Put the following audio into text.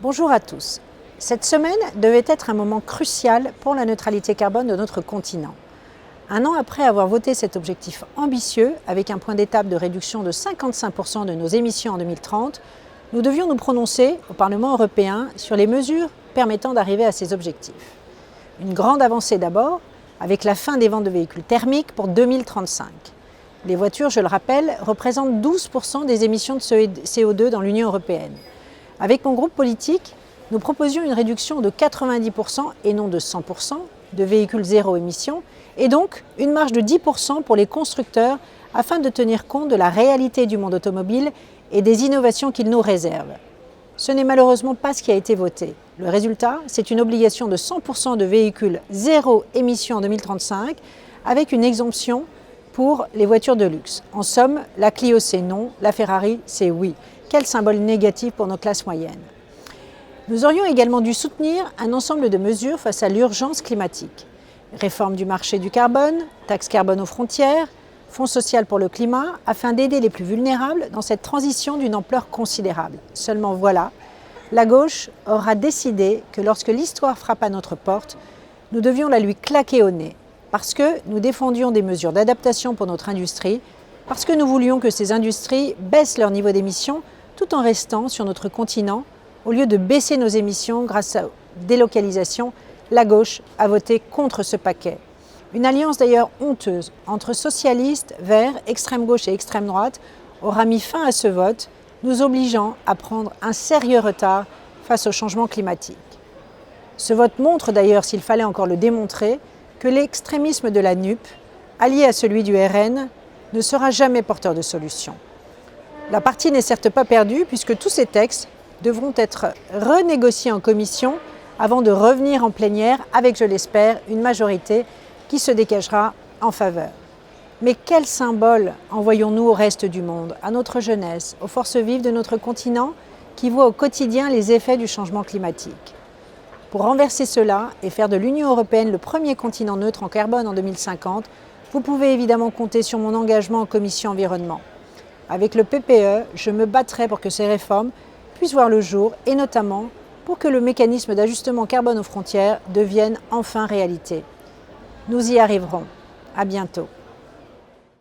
Bonjour à tous. Cette semaine devait être un moment crucial pour la neutralité carbone de notre continent. Un an après avoir voté cet objectif ambitieux, avec un point d'étape de réduction de 55% de nos émissions en 2030, nous devions nous prononcer au Parlement européen sur les mesures permettant d'arriver à ces objectifs. Une grande avancée d'abord, avec la fin des ventes de véhicules thermiques pour 2035. Les voitures, je le rappelle, représentent 12% des émissions de CO2 dans l'Union européenne. Avec mon groupe politique, nous proposions une réduction de 90% et non de 100% de véhicules zéro émission et donc une marge de 10% pour les constructeurs afin de tenir compte de la réalité du monde automobile et des innovations qu'il nous réserve. Ce n'est malheureusement pas ce qui a été voté. Le résultat, c'est une obligation de 100% de véhicules zéro émission en 2035 avec une exemption pour les voitures de luxe. En somme, la Clio c'est non, la Ferrari c'est oui. Quel symbole négatif pour nos classes moyennes. Nous aurions également dû soutenir un ensemble de mesures face à l'urgence climatique. Réforme du marché du carbone, taxe carbone aux frontières, fonds social pour le climat, afin d'aider les plus vulnérables dans cette transition d'une ampleur considérable. Seulement voilà, la gauche aura décidé que lorsque l'histoire frappe à notre porte, nous devions la lui claquer au nez. Parce que nous défendions des mesures d'adaptation pour notre industrie, parce que nous voulions que ces industries baissent leur niveau d'émissions tout en restant sur notre continent, au lieu de baisser nos émissions grâce à délocalisation, la gauche a voté contre ce paquet. Une alliance d'ailleurs honteuse entre socialistes, verts, extrême gauche et extrême droite aura mis fin à ce vote, nous obligeant à prendre un sérieux retard face au changement climatique. Ce vote montre d'ailleurs, s'il fallait encore le démontrer, que l'extrémisme de la NUP, allié à celui du RN, ne sera jamais porteur de solution. La partie n'est certes pas perdue puisque tous ces textes devront être renégociés en commission avant de revenir en plénière avec, je l'espère, une majorité qui se dégagera en faveur. Mais quel symbole envoyons-nous au reste du monde, à notre jeunesse, aux forces vives de notre continent qui voient au quotidien les effets du changement climatique? Pour renverser cela et faire de l'Union européenne le premier continent neutre en carbone en 2050, vous pouvez évidemment compter sur mon engagement en commission environnement. Avec le PPE, je me battrai pour que ces réformes puissent voir le jour et notamment pour que le mécanisme d'ajustement carbone aux frontières devienne enfin réalité. Nous y arriverons. À bientôt.